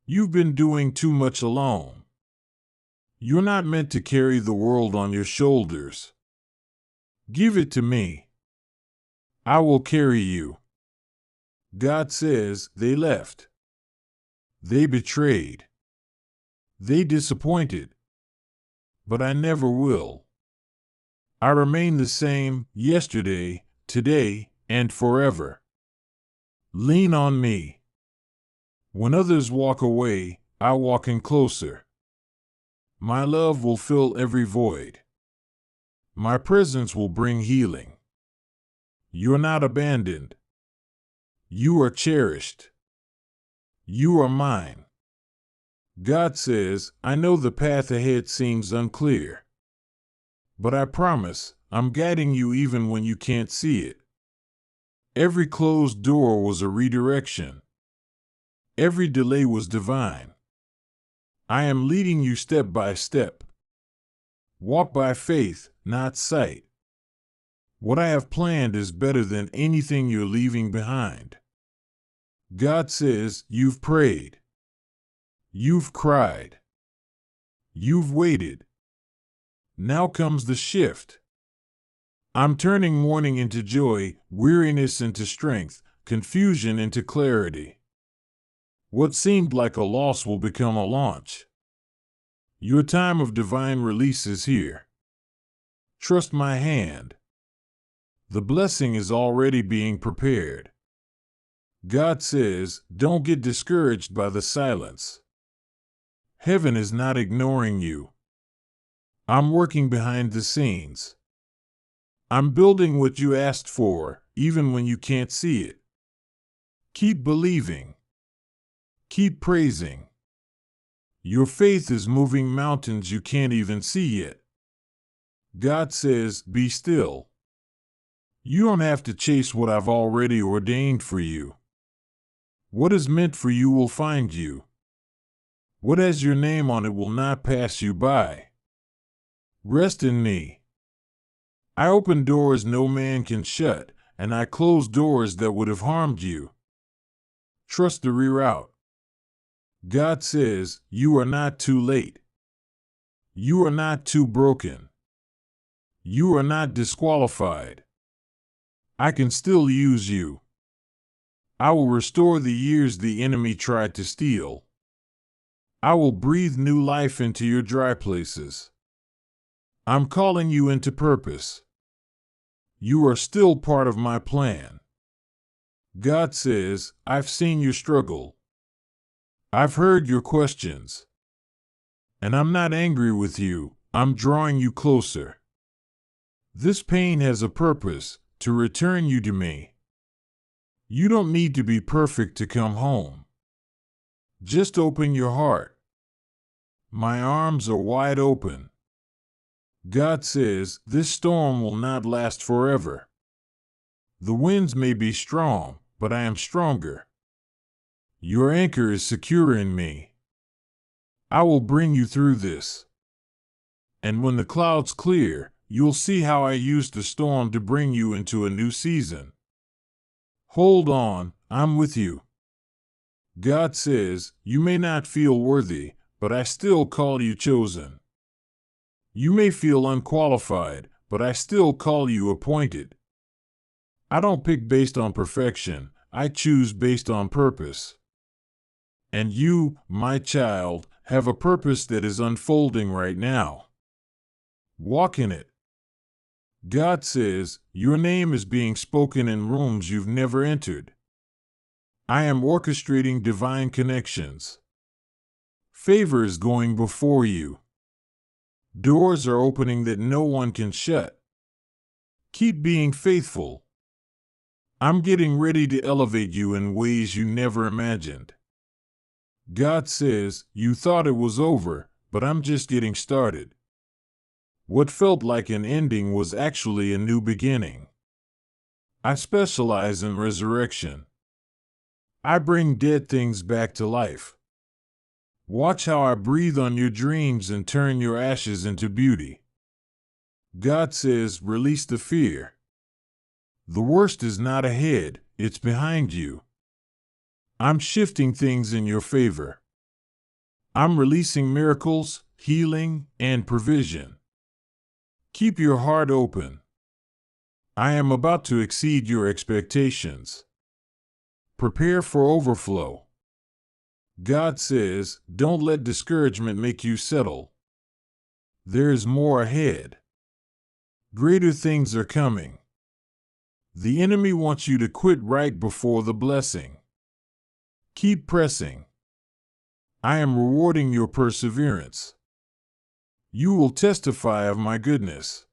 You've been doing too much alone. You're not meant to carry the world on your shoulders. Give it to me. I will carry you. God says, they left. They betrayed. They disappointed. But I never will. I remain the same yesterday, today, and forever. Lean on me. When others walk away, I walk in closer. My love will fill every void. My presence will bring healing. You're not abandoned. You are cherished. You are mine. God says, I know the path ahead seems unclear. But I promise, I'm guiding you even when you can't see it. Every closed door was a redirection. Every delay was divine. I am leading you step by step. Walk by faith, not sight. What I have planned is better than anything you're leaving behind. God says, you've prayed. You've cried. You've waited. Now comes the shift. I'm turning mourning into joy, weariness into strength, confusion into clarity. What seemed like a loss will become a launch. Your time of divine release is here. Trust my hand. The blessing is already being prepared. God says, don't get discouraged by the silence. Heaven is not ignoring you. I'm working behind the scenes. I'm building what you asked for, even when you can't see it. Keep believing. Keep praising. Your faith is moving mountains you can't even see yet. God says, be still. You don't have to chase what I've already ordained for you. What is meant for you will find you. What has your name on it will not pass you by. Rest in me. I open doors no man can shut, and I close doors that would have harmed you. Trust the reroute. God says, you are not too late. You are not too broken. You are not disqualified. I can still use you. I will restore the years the enemy tried to steal. I will breathe new life into your dry places. I'm calling you into purpose. You are still part of my plan. God says, I've seen your struggle. I've heard your questions. And I'm not angry with you, I'm drawing you closer. This pain has a purpose, to return you to me. You don't need to be perfect to come home. Just open your heart. My arms are wide open. God says, this storm will not last forever. The winds may be strong, but I am stronger. Your anchor is secure in me. I will bring you through this. And when the clouds clear, you'll see how I used the storm to bring you into a new season. Hold on, I'm with you. God says, you may not feel worthy, but I still call you chosen. You may feel unqualified, but I still call you appointed. I don't pick based on perfection, I choose based on purpose. And you, my child, have a purpose that is unfolding right now. Walk in it. God says, your name is being spoken in rooms you've never entered. I am orchestrating divine connections. Favor is going before you. Doors are opening that no one can shut. Keep being faithful. I'm getting ready to elevate you in ways you never imagined. God says, you thought it was over, but I'm just getting started. What felt like an ending was actually a new beginning. I specialize in resurrection. I bring dead things back to life. Watch how I breathe on your dreams and turn your ashes into beauty. God says, release the fear. The worst is not ahead, it's behind you. I'm shifting things in your favor. I'm releasing miracles, healing, and provision. Keep your heart open. I am about to exceed your expectations. Prepare for overflow. God says, don't let discouragement make you settle. There is more ahead. Greater things are coming. The enemy wants you to quit right before the blessing. Keep pressing. I am rewarding your perseverance. You will testify of my goodness.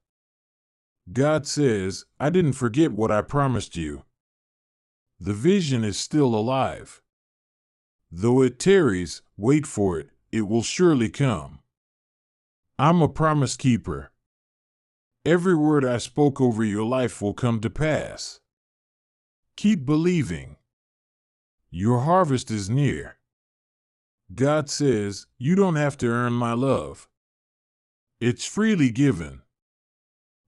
God says, I didn't forget what I promised you. The vision is still alive. Though it tarries, wait for it, it will surely come. I'm a promise keeper. Every word I spoke over your life will come to pass. Keep believing. Your harvest is near. God says, you don't have to earn my love. It's freely given.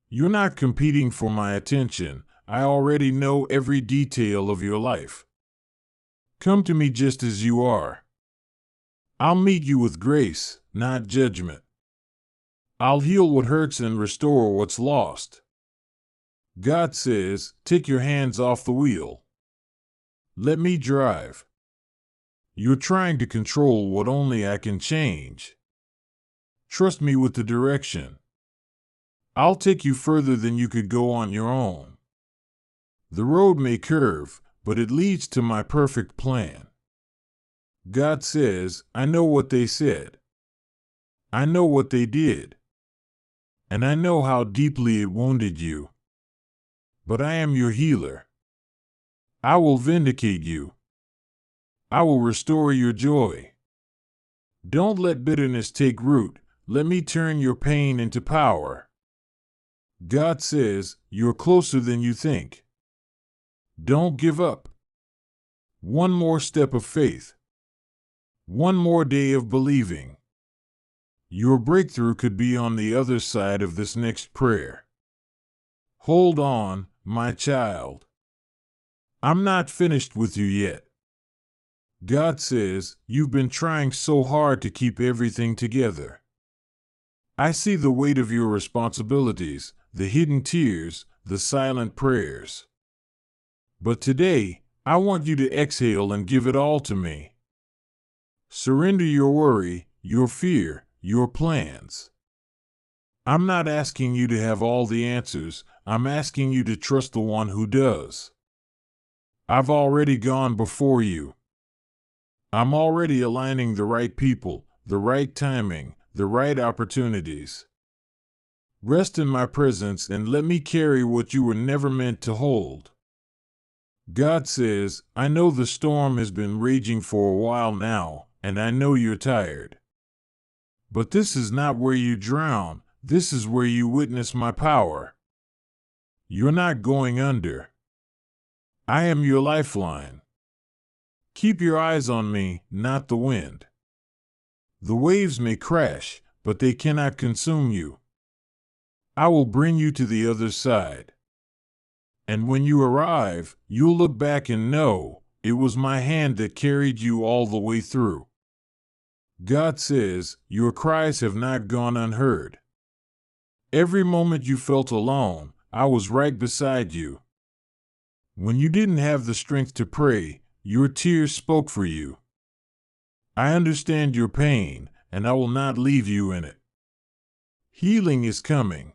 You're not competing for my attention. I already know every detail of your life. Come to me just as you are. I'll meet you with grace, not judgment. I'll heal what hurts and restore what's lost. God says, take your hands off the wheel. Let me drive. You're trying to control what only I can change. Trust me with the direction. I'll take you further than you could go on your own. The road may curve, but it leads to my perfect plan. God says, I know what they said. I know what they did. And I know how deeply it wounded you. But I am your healer. I will vindicate you. I will restore your joy. Don't let bitterness take root. Let me turn your pain into power. God says, you're closer than you think. Don't give up. One more step of faith. One more day of believing. Your breakthrough could be on the other side of this next prayer. Hold on, my child. I'm not finished with you yet. God says, you've been trying so hard to keep everything together. I see the weight of your responsibilities, the hidden tears, the silent prayers. But today, I want you to exhale and give it all to me. Surrender your worry, your fear, your plans. I'm not asking you to have all the answers. I'm asking you to trust the one who does. I've already gone before you. I'm already aligning the right people, the right timing, the right opportunities. Rest in my presence and let me carry what you were never meant to hold. God says, I know the storm has been raging for a while now, and I know you're tired. But this is not where you drown. This is where you witness my power. You're not going under. I am your lifeline. Keep your eyes on me, not the wind. The waves may crash, but they cannot consume you. I will bring you to the other side. And when you arrive, you'll look back and know, it was my hand that carried you all the way through. God says, your cries have not gone unheard. Every moment you felt alone, I was right beside you. When you didn't have the strength to pray, your tears spoke for you. I understand your pain, and I will not leave you in it. Healing is coming.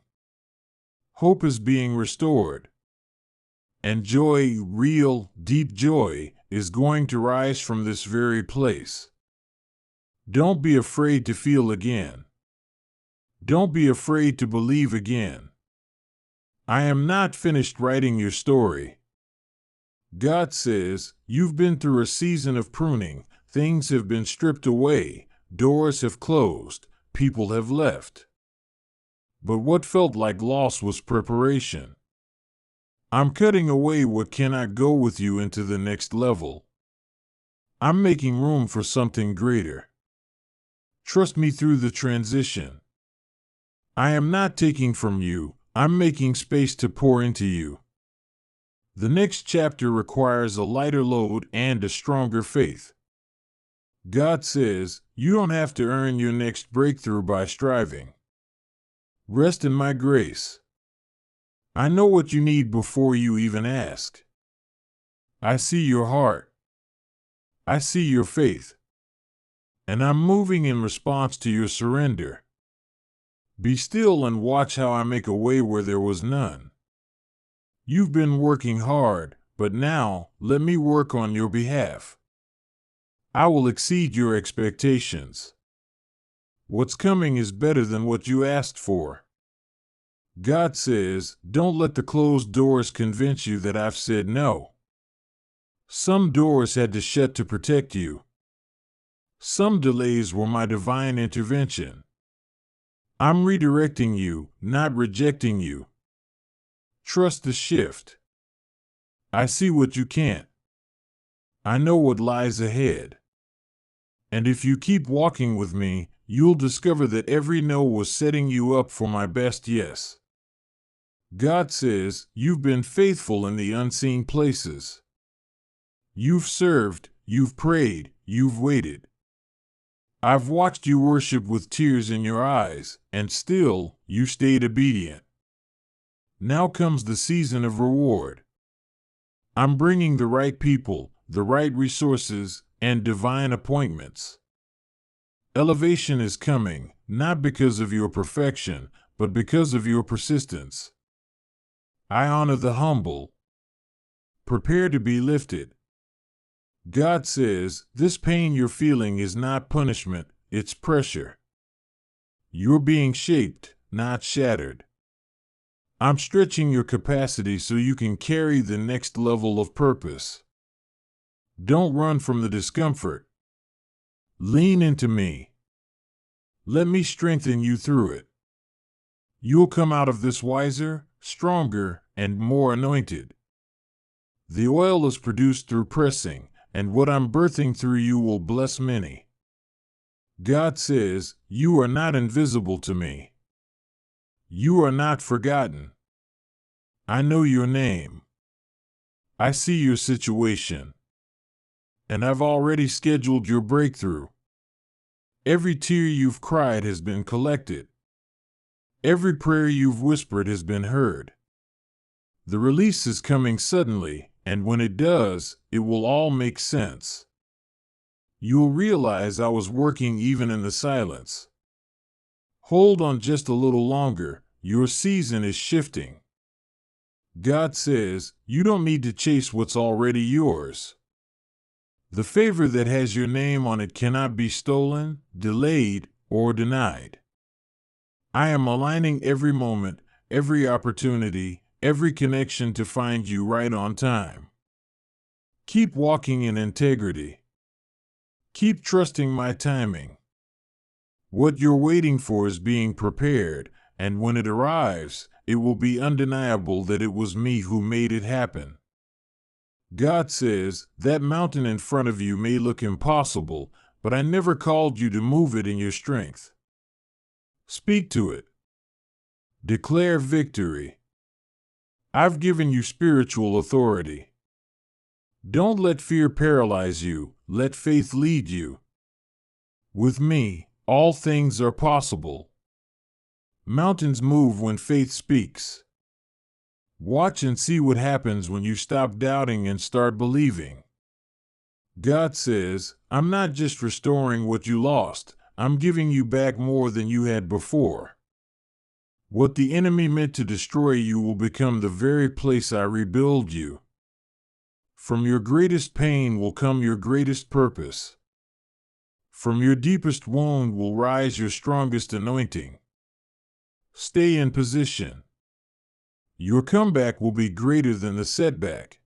Hope is being restored. And joy, real, deep joy, is going to rise from this very place. Don't be afraid to feel again. Don't be afraid to believe again. I am not finished writing your story. God says, you've been through a season of pruning, things have been stripped away, doors have closed, people have left. But what felt like loss was preparation. I'm cutting away what cannot go with you into the next level. I'm making room for something greater. Trust me through the transition. I am not taking from you, I'm making space to pour into you. The next chapter requires a lighter load and a stronger faith. God says, you don't have to earn your next breakthrough by striving. Rest in my grace. I know what you need before you even ask. I see your heart. I see your faith. And I'm moving in response to your surrender. Be still and watch how I make a way where there was none. You've been working hard, but now let me work on your behalf. I will exceed your expectations. What's coming is better than what you asked for. God says, don't let the closed doors convince you that I've said no. Some doors had to shut to protect you. Some delays were my divine intervention. I'm redirecting you, not rejecting you. Trust the shift. I see what you can't. I know what lies ahead. And if you keep walking with me, you'll discover that every no was setting you up for my best yes. God says, you've been faithful in the unseen places. You've served, you've prayed, you've waited. I've watched you worship with tears in your eyes, and still, you stayed obedient. Now comes the season of reward. I'm bringing the right people, the right resources, and divine appointments. Elevation is coming, not because of your perfection, but because of your persistence. I honor the humble. Prepare to be lifted. God says, this pain you're feeling is not punishment, it's pressure. You're being shaped, not shattered. I'm stretching your capacity so you can carry the next level of purpose. Don't run from the discomfort. Lean into me. Let me strengthen you through it. You'll come out of this wiser, stronger, and more anointed. The oil is produced through pressing, and what I'm birthing through you will bless many. God says, you are not invisible to me. You are not forgotten. I know your name. I see your situation. And I've already scheduled your breakthrough. Every tear you've cried has been collected. Every prayer you've whispered has been heard. The release is coming suddenly, and when it does, it will all make sense. You'll realize I was working even in the silence. Hold on just a little longer, your season is shifting. God says, you don't need to chase what's already yours. The favor that has your name on it cannot be stolen, delayed, or denied. I am aligning every moment, every opportunity, every connection to find you right on time. Keep walking in integrity. Keep trusting my timing. What you're waiting for is being prepared, and when it arrives, it will be undeniable that it was me who made it happen. God says, that mountain in front of you may look impossible, but I never called you to move it in your strength. Speak to it. Declare victory. I've given you spiritual authority. Don't let fear paralyze you, let faith lead you. With me, all things are possible. Mountains move when faith speaks. Watch and see what happens when you stop doubting and start believing. God says, I'm not just restoring what you lost, I'm giving you back more than you had before. What the enemy meant to destroy you will become the very place I rebuild you. From your greatest pain will come your greatest purpose. From your deepest wound will rise your strongest anointing. Stay in position. Your comeback will be greater than the setback.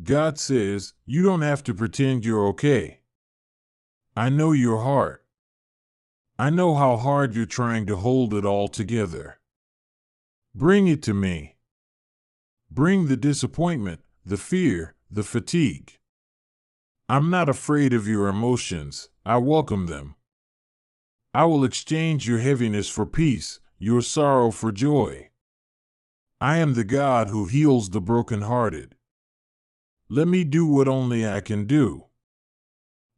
God says, you don't have to pretend you're okay. I know your heart. I know how hard you're trying to hold it all together. Bring it to me. Bring the disappointment, the fear, the fatigue. I'm not afraid of your emotions. I welcome them. I will exchange your heaviness for peace, your sorrow for joy. I am the God who heals the brokenhearted. Let me do what only I can do.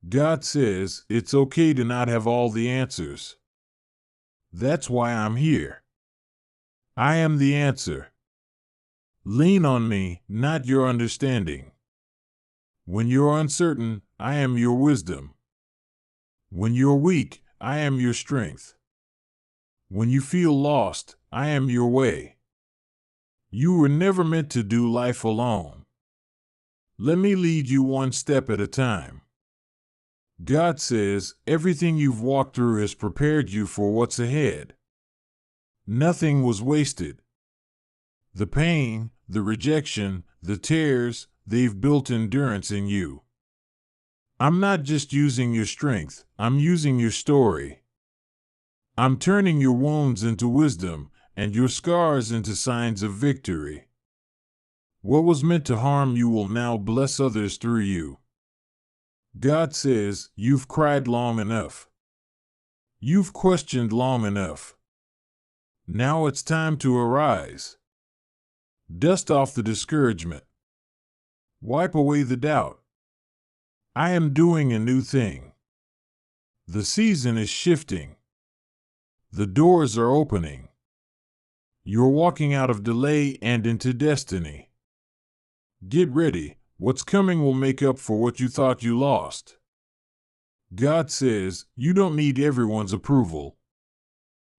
God says it's okay to not have all the answers. That's why I'm here. I am the answer. Lean on me, not your understanding. When you're uncertain, I am your wisdom. When you're weak, I am your strength. When you feel lost, I am your way. You were never meant to do life alone. Let me lead you one step at a time. God says everything you've walked through has prepared you for what's ahead. Nothing was wasted. The pain, the rejection, the tears, they've built endurance in you. I'm not just using your strength, I'm using your story. I'm turning your wounds into wisdom and your scars into signs of victory. What was meant to harm you will now bless others through you. God says, you've cried long enough. You've questioned long enough. Now it's time to arise. Dust off the discouragement. Wipe away the doubt. I am doing a new thing. The season is shifting. The doors are opening. You're walking out of delay and into destiny. Get ready. What's coming will make up for what you thought you lost. God says, you don't need everyone's approval.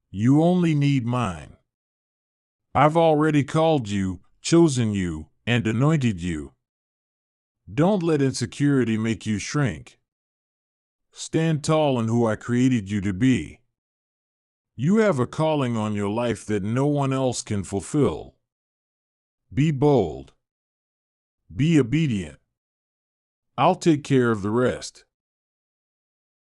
You only need mine. I've already called you, chosen you, and anointed you. Don't let insecurity make you shrink. Stand tall in who I created you to be. You have a calling on your life that no one else can fulfill. Be bold. Be obedient. I'll take care of the rest.